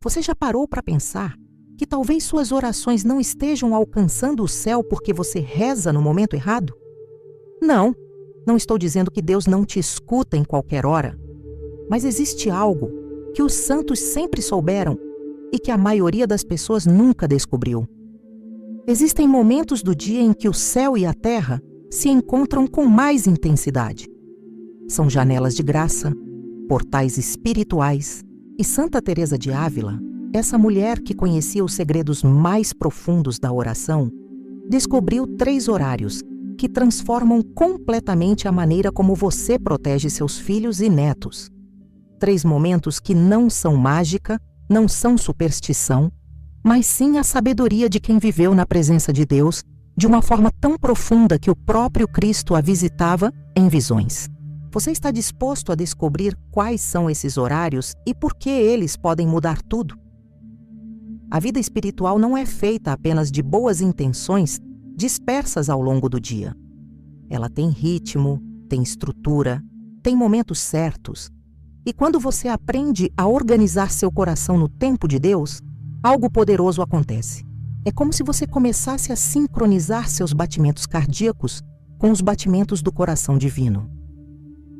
Você já parou para pensar que talvez suas orações não estejam alcançando o céu porque você reza no momento errado? Não estou dizendo que Deus não te escuta em qualquer hora, mas existe algo que os santos sempre souberam e que a maioria das pessoas nunca descobriu. Existem momentos do dia em que o céu e a terra se encontram com mais intensidade. São janelas de graça, portais espirituais, e Santa Teresa de Ávila, essa mulher que conhecia os segredos mais profundos da oração, descobriu 3 horários que transformam completamente a maneira como você protege seus filhos e netos. 3 momentos que não são mágica, não são superstição, mas sim a sabedoria de quem viveu na presença de Deus de uma forma tão profunda que o próprio Cristo a visitava em visões. Você está disposto a descobrir quais são esses horários e por que eles podem mudar tudo? A vida espiritual não é feita apenas de boas intenções dispersas ao longo do dia. Ela tem ritmo, tem estrutura, tem momentos certos. E quando você aprende a organizar seu coração no tempo de Deus, algo poderoso acontece. É como se você começasse a sincronizar seus batimentos cardíacos com os batimentos do coração divino.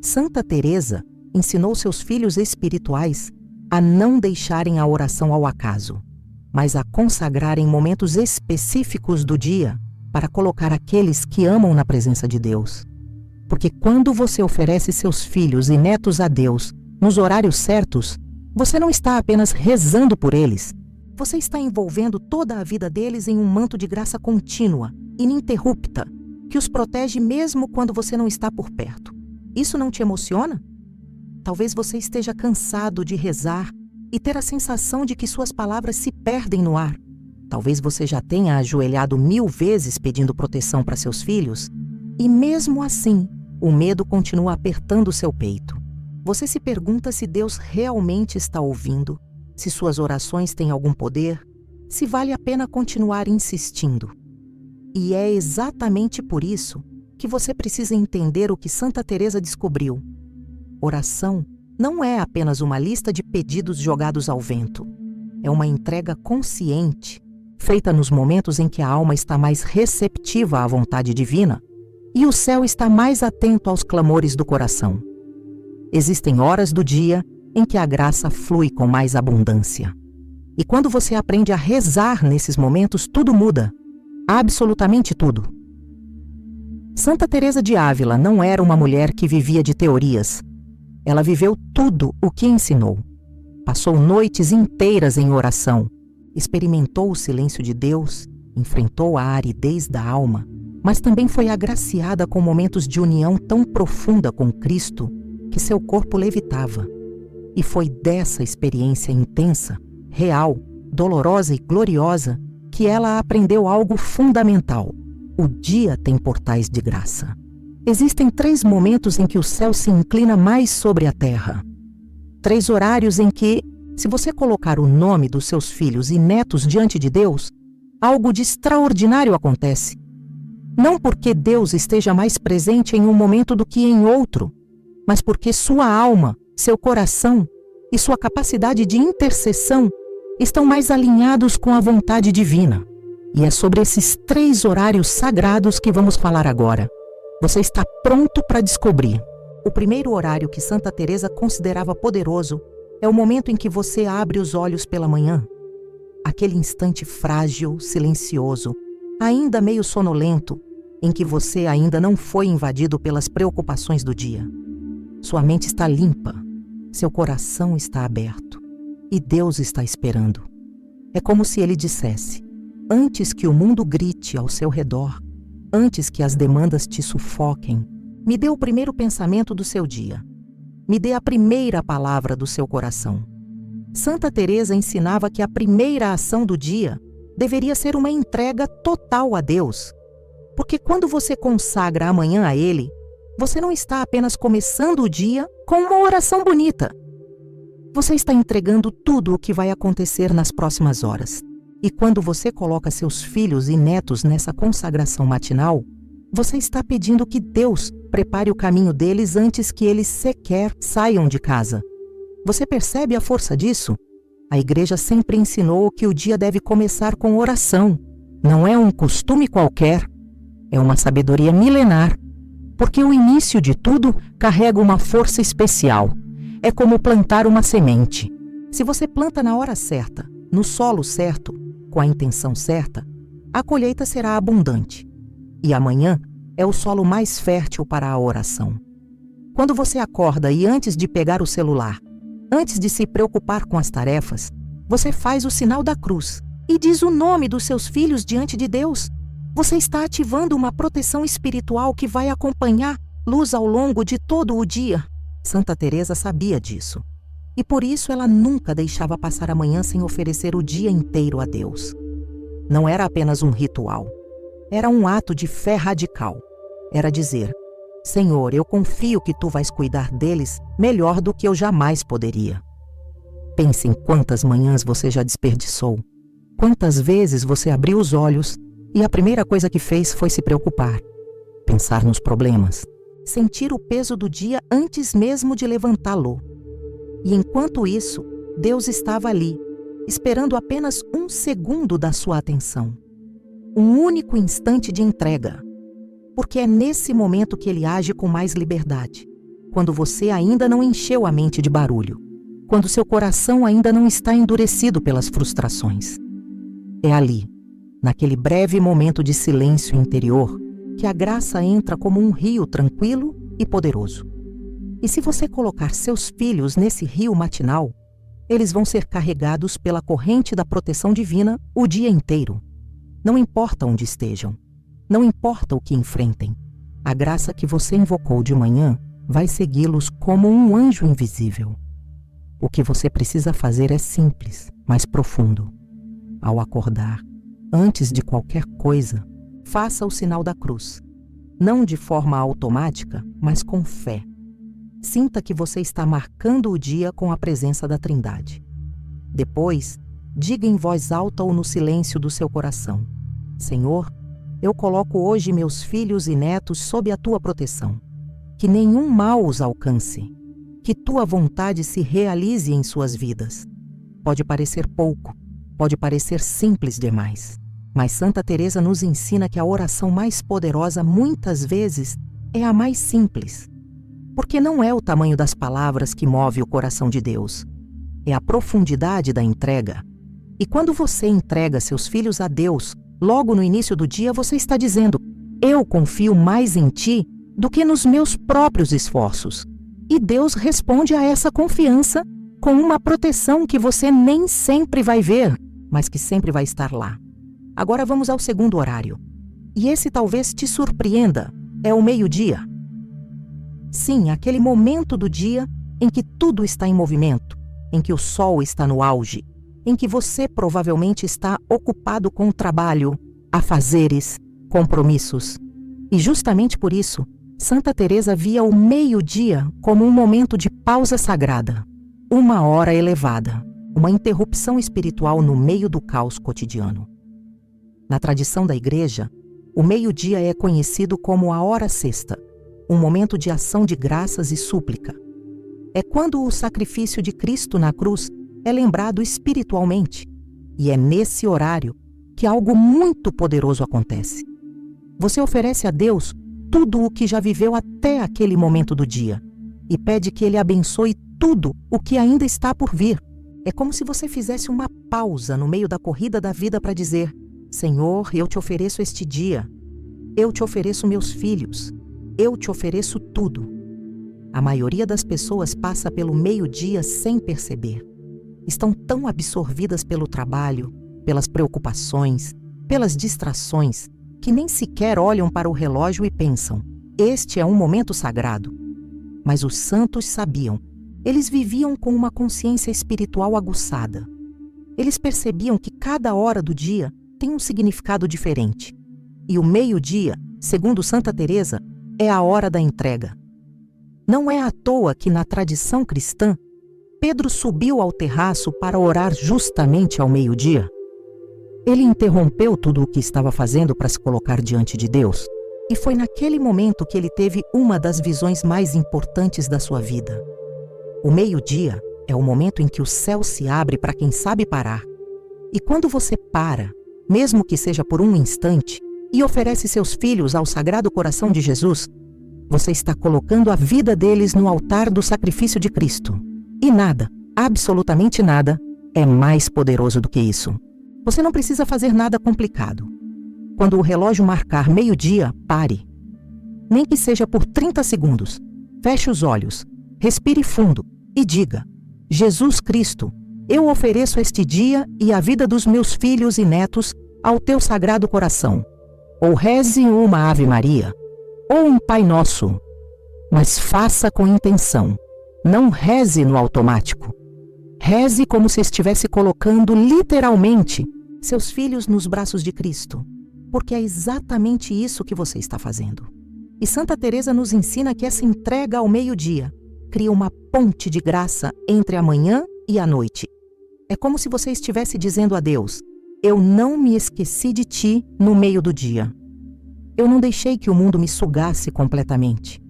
Santa Teresa ensinou seus filhos espirituais a não deixarem a oração ao acaso, mas a consagrarem momentos específicos do dia para colocar aqueles que amam na presença de Deus. Porque quando você oferece seus filhos e netos a Deus nos horários certos, você não está apenas rezando por eles, você está envolvendo toda a vida deles em um manto de graça contínua, ininterrupta, que os protege mesmo quando você não está por perto. Isso não te emociona? Talvez você esteja cansado de rezar e ter a sensação de que suas palavras se perdem no ar. Talvez você já tenha ajoelhado 1000 vezes pedindo proteção para seus filhos e mesmo assim, o medo continua apertando seu peito. Você se pergunta se Deus realmente está ouvindo, se suas orações têm algum poder, se vale a pena continuar insistindo. E é exatamente por isso que você precisa entender o que Santa Teresa descobriu. Oração não é apenas uma lista de pedidos jogados ao vento. É uma entrega consciente, feita nos momentos em que a alma está mais receptiva à vontade divina e o céu está mais atento aos clamores do coração. Existem horas do dia em que a graça flui com mais abundância. E quando você aprende a rezar nesses momentos, tudo muda. Absolutamente tudo. Santa Teresa de Ávila não era uma mulher que vivia de teorias. Ela viveu tudo o que ensinou. Passou noites inteiras em oração, experimentou o silêncio de Deus, enfrentou a aridez da alma, mas também foi agraciada com momentos de união tão profunda com Cristo que seu corpo levitava. E foi dessa experiência intensa, real, dolorosa e gloriosa que ela aprendeu algo fundamental. O dia tem portais de graça. Existem 3 momentos em que o céu se inclina mais sobre a terra. 3 horários em que, se você colocar o nome dos seus filhos e netos diante de Deus, algo de extraordinário acontece. Não porque Deus esteja mais presente em um momento do que em outro, mas porque sua alma, seu coração e sua capacidade de intercessão estão mais alinhados com a vontade divina. E é sobre esses 3 horários sagrados que vamos falar agora. Você está pronto para descobrir. O primeiro horário que Santa Teresa considerava poderoso é o momento em que você abre os olhos pela manhã. Aquele instante frágil, silencioso, ainda meio sonolento, em que você ainda não foi invadido pelas preocupações do dia. Sua mente está limpa, seu coração está aberto e Deus está esperando. É como se ele dissesse: antes que o mundo grite ao seu redor, antes que as demandas te sufoquem, me dê o primeiro pensamento do seu dia. Me dê a primeira palavra do seu coração. Santa Teresa ensinava que a primeira ação do dia deveria ser uma entrega total a Deus. Porque quando você consagra a manhã a Ele, você não está apenas começando o dia com uma oração bonita. Você está entregando tudo o que vai acontecer nas próximas horas. E quando você coloca seus filhos e netos nessa consagração matinal, você está pedindo que Deus prepare o caminho deles antes que eles sequer saiam de casa. Você percebe a força disso? A igreja sempre ensinou que o dia deve começar com oração. Não é um costume qualquer, é uma sabedoria milenar, porque o início de tudo carrega uma força especial. É como plantar uma semente. Se você planta na hora certa, no solo certo, com a intenção certa, a colheita será abundante. E amanhã é o solo mais fértil para a oração. Quando você acorda e antes de pegar o celular, antes de se preocupar com as tarefas, você faz o sinal da cruz e diz o nome dos seus filhos diante de Deus. Você está ativando uma proteção espiritual que vai acompanhar luz ao longo de todo o dia. Santa Teresa sabia disso. E por isso ela nunca deixava passar a manhã sem oferecer o dia inteiro a Deus. Não era apenas um ritual. Era um ato de fé radical. Era dizer: Senhor, eu confio que Tu vais cuidar deles melhor do que eu jamais poderia. Pense em quantas manhãs você já desperdiçou. Quantas vezes você abriu os olhos e a primeira coisa que fez foi se preocupar, pensar nos problemas, sentir o peso do dia antes mesmo de levantá-lo. E enquanto isso, Deus estava ali, esperando apenas um segundo da sua atenção. Um único instante de entrega. Porque é nesse momento que Ele age com mais liberdade. Quando você ainda não encheu a mente de barulho. Quando seu coração ainda não está endurecido pelas frustrações. É ali, naquele breve momento de silêncio interior, que a graça entra como um rio tranquilo e poderoso. E se você colocar seus filhos nesse rio matinal, eles vão ser carregados pela corrente da proteção divina o dia inteiro. Não importa onde estejam, não importa o que enfrentem, a graça que você invocou de manhã vai segui-los como um anjo invisível. O que você precisa fazer é simples, mas profundo. Ao acordar, antes de qualquer coisa, faça o sinal da cruz. Não de forma automática, mas com fé. Sinta que você está marcando o dia com a presença da Trindade. Depois, diga em voz alta ou no silêncio do seu coração: Senhor, eu coloco hoje meus filhos e netos sob a Tua proteção. Que nenhum mal os alcance. Que Tua vontade se realize em suas vidas. Pode parecer pouco, pode parecer simples demais. Mas Santa Teresa nos ensina que a oração mais poderosa muitas vezes é a mais simples. Porque não é o tamanho das palavras que move o coração de Deus. É a profundidade da entrega. E quando você entrega seus filhos a Deus, logo no início do dia você está dizendo: eu confio mais em Ti do que nos meus próprios esforços. E Deus responde a essa confiança com uma proteção que você nem sempre vai ver, mas que sempre vai estar lá. Agora vamos ao segundo horário. E esse talvez te surpreenda. É o meio-dia. Sim, aquele momento do dia em que tudo está em movimento, em que o sol está no auge, em que você provavelmente está ocupado com o trabalho, afazeres, compromissos. E justamente por isso, Santa Teresa via o meio-dia como um momento de pausa sagrada, uma hora elevada, uma interrupção espiritual no meio do caos cotidiano. Na tradição da Igreja, o meio-dia é conhecido como a hora sexta, um momento de ação de graças e súplica. É quando o sacrifício de Cristo na cruz é lembrado espiritualmente, e é nesse horário que algo muito poderoso acontece. Você oferece a Deus tudo o que já viveu até aquele momento do dia e pede que Ele abençoe tudo o que ainda está por vir. É como se você fizesse uma pausa no meio da corrida da vida para dizer: Senhor, eu te ofereço este dia, eu te ofereço meus filhos, eu te ofereço tudo. A maioria das pessoas passa pelo meio-dia sem perceber. Estão tão absorvidas pelo trabalho, pelas preocupações, pelas distrações, que nem sequer olham para o relógio e pensam: este é um momento sagrado. Mas os santos sabiam. Eles viviam com uma consciência espiritual aguçada. Eles percebiam que cada hora do dia tem um significado diferente. E o meio-dia, segundo Santa Teresa, é a hora da entrega. Não é à toa que na tradição cristã, Pedro subiu ao terraço para orar justamente ao meio-dia. Ele interrompeu tudo o que estava fazendo para se colocar diante de Deus, e foi naquele momento que ele teve uma das visões mais importantes da sua vida. O meio-dia é o momento em que o céu se abre para quem sabe parar. E quando você para, mesmo que seja por um instante, e oferece seus filhos ao Sagrado Coração de Jesus, você está colocando a vida deles no altar do sacrifício de Cristo. E nada, absolutamente nada, é mais poderoso do que isso. Você não precisa fazer nada complicado. Quando o relógio marcar meio-dia, pare. Nem que seja por 30 segundos. Feche os olhos, respire fundo e diga: Jesus Cristo, eu ofereço este dia e a vida dos meus filhos e netos ao teu Sagrado Coração. Ou reze uma Ave Maria, ou um Pai Nosso. Mas faça com intenção. Não reze no automático. Reze como se estivesse colocando literalmente seus filhos nos braços de Cristo, porque é exatamente isso que você está fazendo. E Santa Teresa nos ensina que essa entrega ao meio-dia cria uma ponte de graça entre a manhã e a noite. É como se você estivesse dizendo a Deus: eu não me esqueci de ti no meio do dia. Eu não deixei que o mundo me sugasse completamente.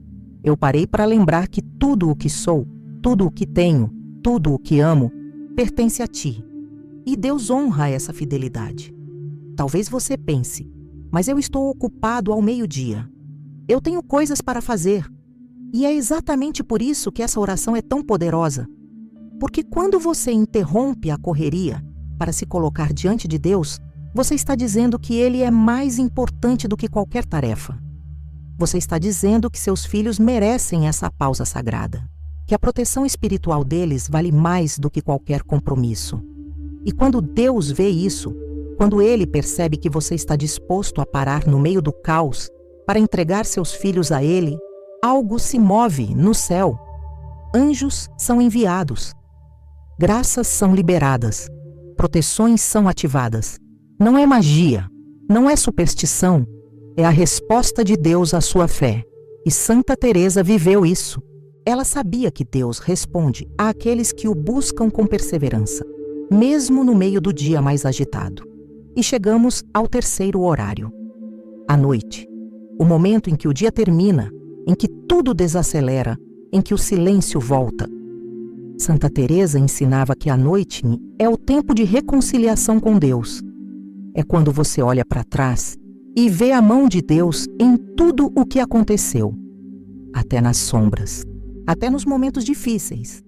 Eu parei para lembrar que tudo o que sou, tudo o que tenho, tudo o que amo, pertence a ti. E Deus honra essa fidelidade. Talvez você pense: mas eu estou ocupado ao meio-dia. Eu tenho coisas para fazer. E é exatamente por isso que essa oração é tão poderosa. Porque quando você interrompe a correria para se colocar diante de Deus, você está dizendo que Ele é mais importante do que qualquer tarefa. Você está dizendo que seus filhos merecem essa pausa sagrada, que a proteção espiritual deles vale mais do que qualquer compromisso. E quando Deus vê isso, quando Ele percebe que você está disposto a parar no meio do caos para entregar seus filhos a Ele, algo se move no céu. Anjos são enviados. Graças são liberadas. Proteções são ativadas. Não é magia, não é superstição, é a resposta de Deus à sua fé. E Santa Teresa viveu isso. Ela sabia que Deus responde àqueles que o buscam com perseverança, mesmo no meio do dia mais agitado. E chegamos ao terceiro horário. À noite, o momento em que o dia termina, em que tudo desacelera, em que o silêncio volta. Santa Teresa ensinava que a noite é o tempo de reconciliação com Deus. É quando você olha para trás e vê a mão de Deus em tudo o que aconteceu, até nas sombras, até nos momentos difíceis.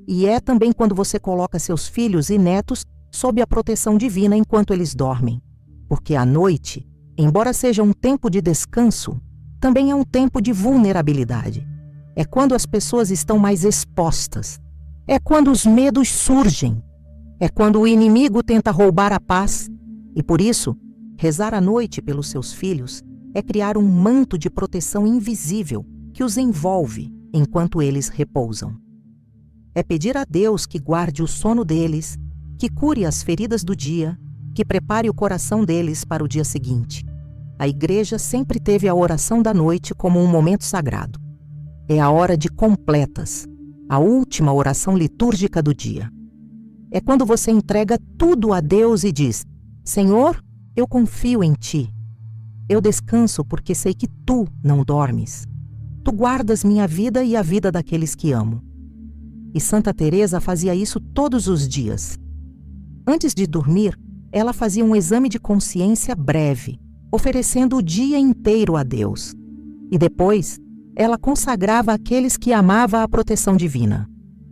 E é também quando você coloca seus filhos e netos sob a proteção divina enquanto eles dormem. Porque a noite, embora seja um tempo de descanso, também é um tempo de vulnerabilidade. É quando as pessoas estão mais expostas. É quando os medos surgem. É quando o inimigo tenta roubar a paz. E por isso, rezar à noite pelos seus filhos é criar um manto de proteção invisível que os envolve enquanto eles repousam. É pedir a Deus que guarde o sono deles, que cure as feridas do dia, que prepare o coração deles para o dia seguinte. A Igreja sempre teve a oração da noite como um momento sagrado. É a hora de completas, a última oração litúrgica do dia. É quando você entrega tudo a Deus e diz: Senhor, eu confio em Ti. Eu descanso porque sei que Tu não dormes. Tu guardas minha vida e a vida daqueles que amo. E Santa Teresa fazia isso todos os dias. Antes de dormir, ela fazia um exame de consciência breve, oferecendo o dia inteiro a Deus. E depois, ela consagrava aqueles que amava a proteção divina.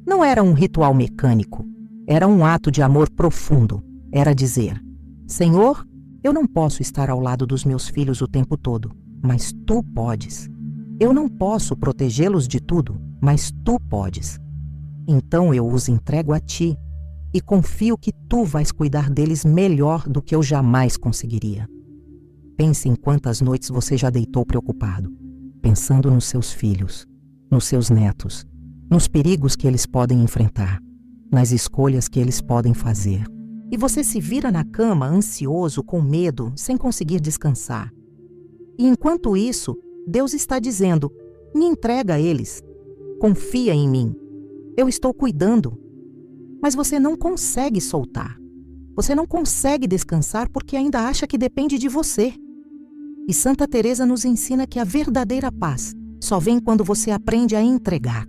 Não era um ritual mecânico, era um ato de amor profundo. Era dizer: Senhor, eu não posso estar ao lado dos meus filhos o tempo todo, mas Tu podes. Eu não posso protegê-los de tudo, mas Tu podes. Então eu os entrego a Ti e confio que Tu vais cuidar deles melhor do que eu jamais conseguiria. Pense em quantas noites você já deitou preocupado, pensando nos seus filhos, nos seus netos, nos perigos que eles podem enfrentar, nas escolhas que eles podem fazer. E você se vira na cama ansioso, com medo, sem conseguir descansar. E enquanto isso, Deus está dizendo: me entrega a eles, confia em mim, eu estou cuidando. Mas você não consegue soltar. Você não consegue descansar porque ainda acha que depende de você. E Santa Teresa nos ensina que a verdadeira paz só vem quando você aprende a entregar,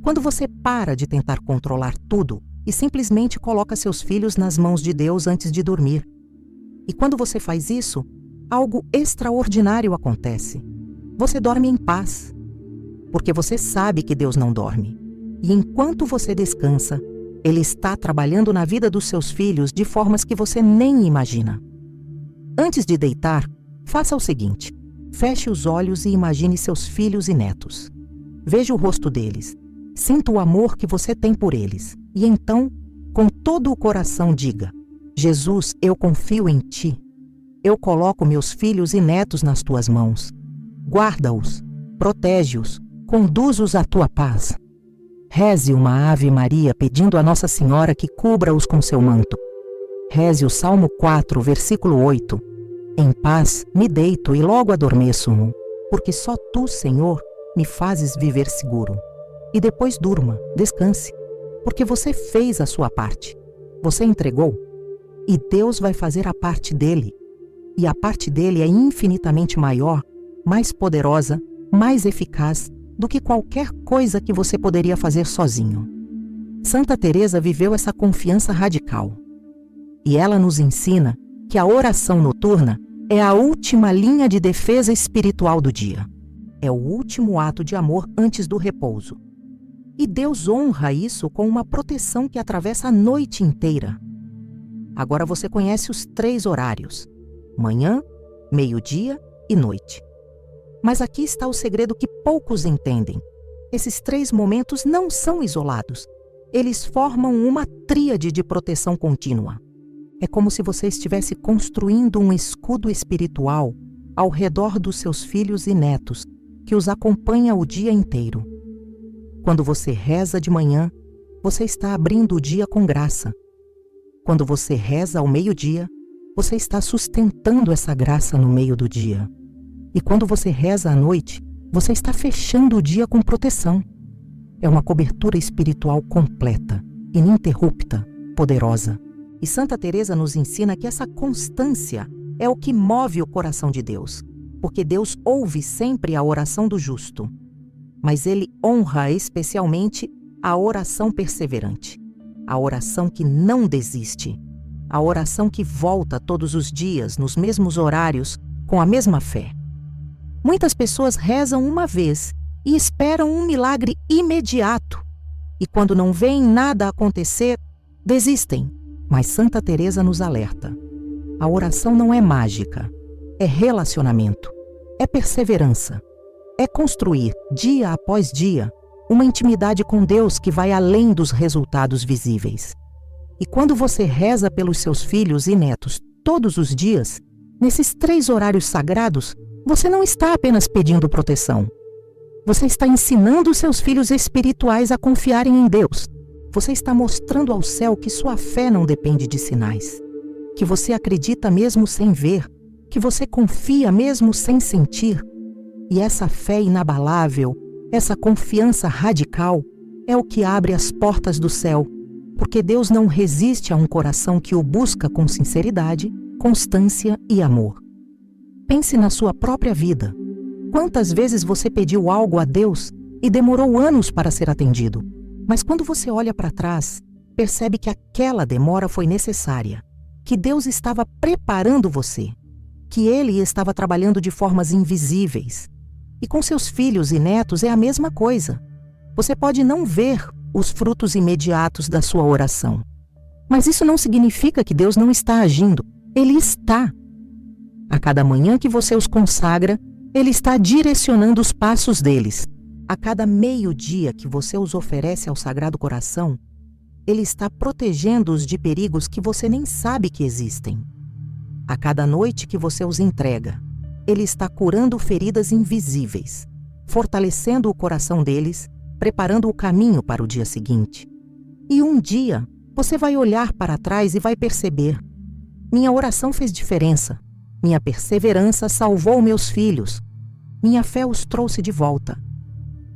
Quando você para de tentar controlar tudo e simplesmente coloca seus filhos nas mãos de Deus antes de dormir. E quando você faz isso, algo extraordinário acontece. Você dorme em paz, porque você sabe que Deus não dorme. E enquanto você descansa, Ele está trabalhando na vida dos seus filhos de formas que você nem imagina. Antes de deitar, faça o seguinte: feche os olhos e imagine seus filhos e netos. Veja o rosto deles, sinta o amor que você tem por eles. E então, com todo o coração, diga: Jesus, eu confio em Ti. Eu coloco meus filhos e netos nas Tuas mãos. Guarda-os, protege-os, conduz-os à Tua paz. Reze uma Ave Maria pedindo a Nossa Senhora que cubra-os com seu manto. Reze o Salmo 4, versículo 8. Em paz me deito e logo adormeço, porque só Tu, Senhor, me fazes viver seguro. E depois durma, descanse, porque você fez a sua parte. Você entregou. E Deus vai fazer a parte dele. E a parte dele é infinitamente maior, mais poderosa, mais eficaz do que qualquer coisa que você poderia fazer sozinho. Santa Teresa viveu essa confiança radical. E ela nos ensina que a oração noturna é a última linha de defesa espiritual do dia. É o último ato de amor antes do repouso. E Deus honra isso com uma proteção que atravessa a noite inteira. Agora você conhece os 3 horários: manhã, meio-dia e noite. Mas aqui está o segredo que poucos entendem. Esses 3 momentos não são isolados. Eles formam uma tríade de proteção contínua. É como se você estivesse construindo um escudo espiritual ao redor dos seus filhos e netos, que os acompanha o dia inteiro. Quando você reza de manhã, você está abrindo o dia com graça. Quando você reza ao meio-dia, você está sustentando essa graça no meio do dia. E quando você reza à noite, você está fechando o dia com proteção. É uma cobertura espiritual completa, ininterrupta, poderosa. E Santa Teresa nos ensina que essa constância é o que move o coração de Deus, porque Deus ouve sempre a oração do justo, mas Ele honra especialmente a oração perseverante, a oração que não desiste, a oração que volta todos os dias, nos mesmos horários, com a mesma fé. Muitas pessoas rezam uma vez e esperam um milagre imediato, e quando não veem nada acontecer, desistem. Mas Santa Teresa nos alerta: a oração não é mágica, é relacionamento, é perseverança, é construir, dia após dia, uma intimidade com Deus que vai além dos resultados visíveis. E quando você reza pelos seus filhos e netos todos os dias, nesses 3 horários sagrados, você não está apenas pedindo proteção. Você está ensinando seus filhos espirituais a confiarem em Deus. Você está mostrando ao céu que sua fé não depende de sinais, que você acredita mesmo sem ver, que você confia mesmo sem sentir. E essa fé inabalável, essa confiança radical, é o que abre as portas do céu, porque Deus não resiste a um coração que o busca com sinceridade, constância e amor. Pense na sua própria vida. Quantas vezes você pediu algo a Deus e demorou anos para ser atendido? Mas quando você olha para trás, percebe que aquela demora foi necessária, que Deus estava preparando você, que Ele estava trabalhando de formas invisíveis. E com seus filhos e netos é a mesma coisa. Você pode não ver os frutos imediatos da sua oração, mas isso não significa que Deus não está agindo. Ele está. A cada manhã que você os consagra, Ele está direcionando os passos deles. A cada meio-dia que você os oferece ao Sagrado Coração, Ele está protegendo-os de perigos que você nem sabe que existem. A cada noite que você os entrega, Ele está curando feridas invisíveis, fortalecendo o coração deles, preparando o caminho para o dia seguinte. E um dia, você vai olhar para trás e vai perceber: minha oração fez diferença, minha perseverança salvou meus filhos, minha fé os trouxe de volta.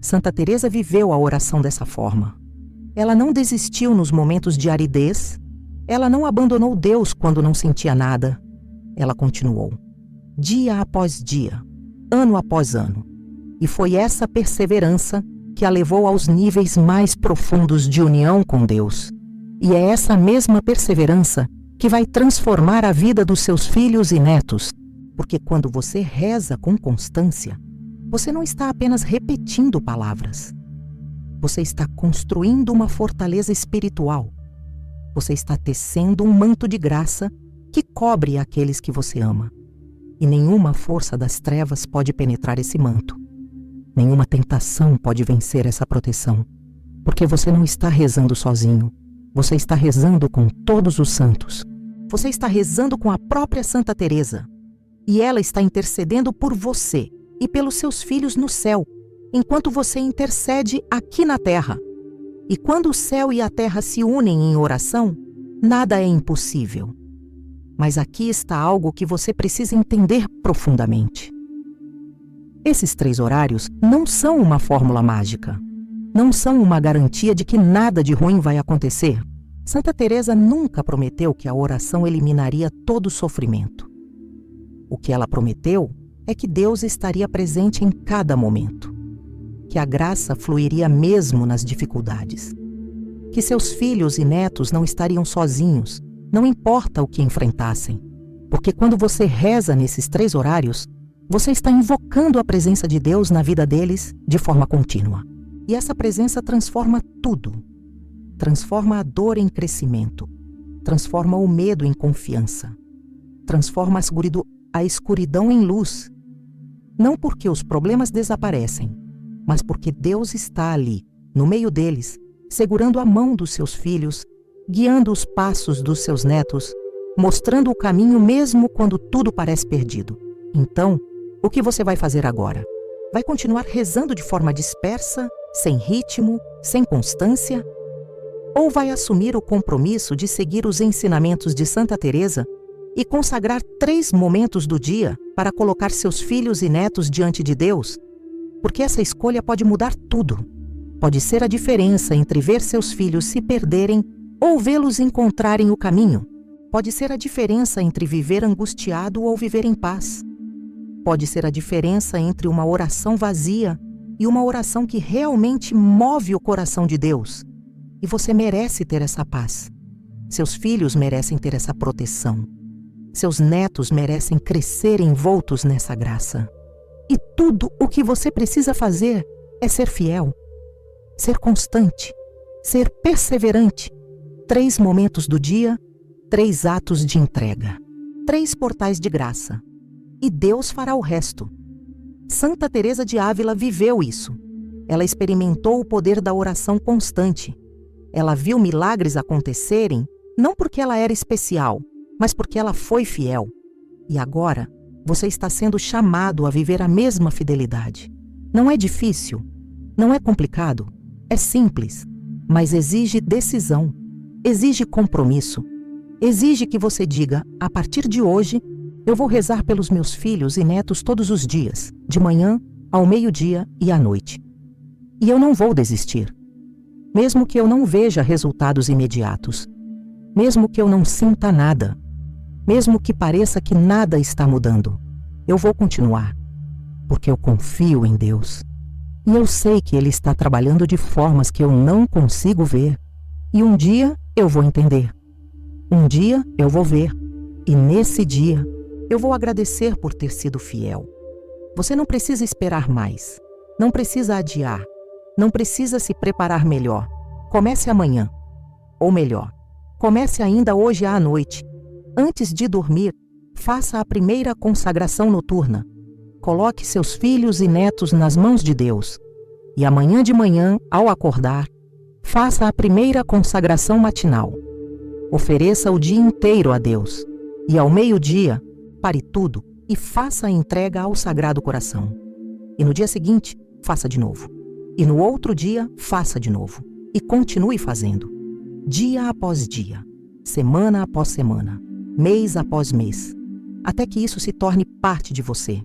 Santa Teresa viveu a oração dessa forma. Ela não desistiu nos momentos de aridez, ela não abandonou Deus quando não sentia nada. Ela continuou, dia após dia, ano após ano. E foi essa perseverança que a levou aos níveis mais profundos de união com Deus. E é essa mesma perseverança que vai transformar a vida dos seus filhos e netos. Porque quando você reza com constância, você não está apenas repetindo palavras. Você está construindo uma fortaleza espiritual. Você está tecendo um manto de graça que cobre aqueles que você ama. E nenhuma força das trevas pode penetrar esse manto. Nenhuma tentação pode vencer essa proteção. Porque você não está rezando sozinho. Você está rezando com todos os santos. Você está rezando com a própria Santa Teresa. E ela está intercedendo por você e pelos seus filhos no céu, enquanto você intercede aqui na terra. E quando o céu e a terra se unem em oração, nada é impossível. Mas aqui está algo que você precisa entender profundamente. Esses 3 horários não são uma fórmula mágica. Não são uma garantia de que nada de ruim vai acontecer. Santa Teresa nunca prometeu que a oração eliminaria todo o sofrimento. O que ela prometeu é que Deus estaria presente em cada momento. Que a graça fluiria mesmo nas dificuldades. Que seus filhos e netos não estariam sozinhos, não importa o que enfrentassem. Porque quando você reza nesses 3 horários, você está invocando a presença de Deus na vida deles de forma contínua. E essa presença transforma tudo. Transforma a dor em crescimento. Transforma o medo em confiança. Transforma a escuridão em luz. Não porque os problemas desaparecem, mas porque Deus está ali, no meio deles, segurando a mão dos seus filhos, guiando os passos dos seus netos, mostrando o caminho mesmo quando tudo parece perdido. Então, o que você vai fazer agora? Vai continuar rezando de forma dispersa, sem ritmo, sem constância? Ou vai assumir o compromisso de seguir os ensinamentos de Santa Teresa e consagrar 3 momentos do dia para colocar seus filhos e netos diante de Deus? Porque essa escolha pode mudar tudo. Pode ser a diferença entre ver seus filhos se perderem ou vê-los encontrarem o caminho. Pode ser a diferença entre viver angustiado ou viver em paz. Pode ser a diferença entre uma oração vazia e uma oração que realmente move o coração de Deus. E você merece ter essa paz. Seus filhos merecem ter essa proteção. Seus netos merecem crescer envoltos nessa graça. E tudo o que você precisa fazer é ser fiel, ser constante, ser perseverante. 3 momentos do dia, 3 atos de entrega, 3 portais de graça. E Deus fará o resto. Santa Teresa de Ávila viveu isso. Ela experimentou o poder da oração constante. Ela viu milagres acontecerem, não porque ela era especial, mas porque ela foi fiel. E agora, você está sendo chamado a viver a mesma fidelidade. Não é difícil, não é complicado, é simples, mas exige decisão, exige compromisso, exige que você diga, a partir de hoje, eu vou rezar pelos meus filhos e netos todos os dias, de manhã, ao meio-dia e à noite. E eu não vou desistir. Mesmo que eu não veja resultados imediatos. Mesmo que eu não sinta nada. Mesmo que pareça que nada está mudando. Eu vou continuar. Porque eu confio em Deus. E eu sei que Ele está trabalhando de formas que eu não consigo ver. E um dia eu vou entender. Um dia eu vou ver. E nesse dia eu vou agradecer por ter sido fiel. Você não precisa esperar mais. Não precisa adiar. Não precisa se preparar melhor. Comece amanhã. Ou melhor, comece ainda hoje à noite. Antes de dormir, faça a primeira consagração noturna. Coloque seus filhos e netos nas mãos de Deus. E amanhã de manhã, ao acordar, faça a primeira consagração matinal. Ofereça o dia inteiro a Deus. E ao meio-dia, pare tudo e faça a entrega ao Sagrado Coração. E no dia seguinte, faça de novo. E no outro dia, faça de novo. E continue fazendo. Dia após dia, semana após semana, mês após mês. Até que isso se torne parte de você.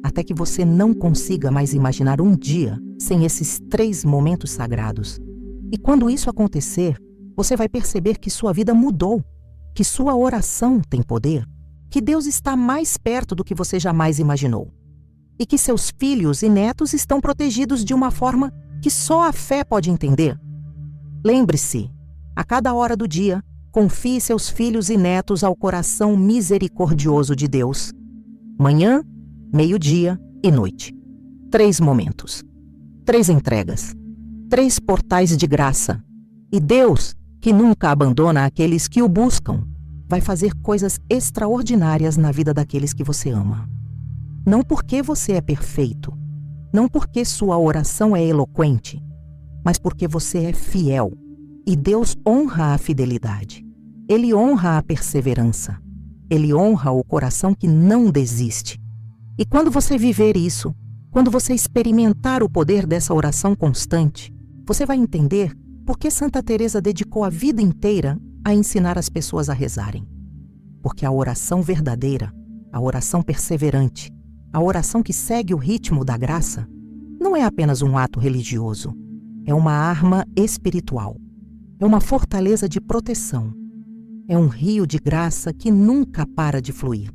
Até que você não consiga mais imaginar um dia sem esses 3 momentos sagrados. E quando isso acontecer, você vai perceber que sua vida mudou. Que sua oração tem poder. Que Deus está mais perto do que você jamais imaginou. E que seus filhos e netos estão protegidos de uma forma que só a fé pode entender. Lembre-se, a cada hora do dia, confie seus filhos e netos ao coração misericordioso de Deus. Manhã, meio-dia e noite. 3 momentos, 3 entregas, 3 portais de graça. E Deus, que nunca abandona aqueles que o buscam, vai fazer coisas extraordinárias na vida daqueles que você ama. Não porque você é perfeito, não porque sua oração é eloquente, mas porque você é fiel. E Deus honra a fidelidade. Ele honra a perseverança. Ele honra o coração que não desiste. E quando você viver isso, quando você experimentar o poder dessa oração constante, você vai entender por que Santa Teresa dedicou a vida inteira a ensinar as pessoas a rezarem. Porque a oração verdadeira, a oração perseverante, a oração que segue o ritmo da graça, não é apenas um ato religioso, é uma arma espiritual, é uma fortaleza de proteção, é um rio de graça que nunca para de fluir.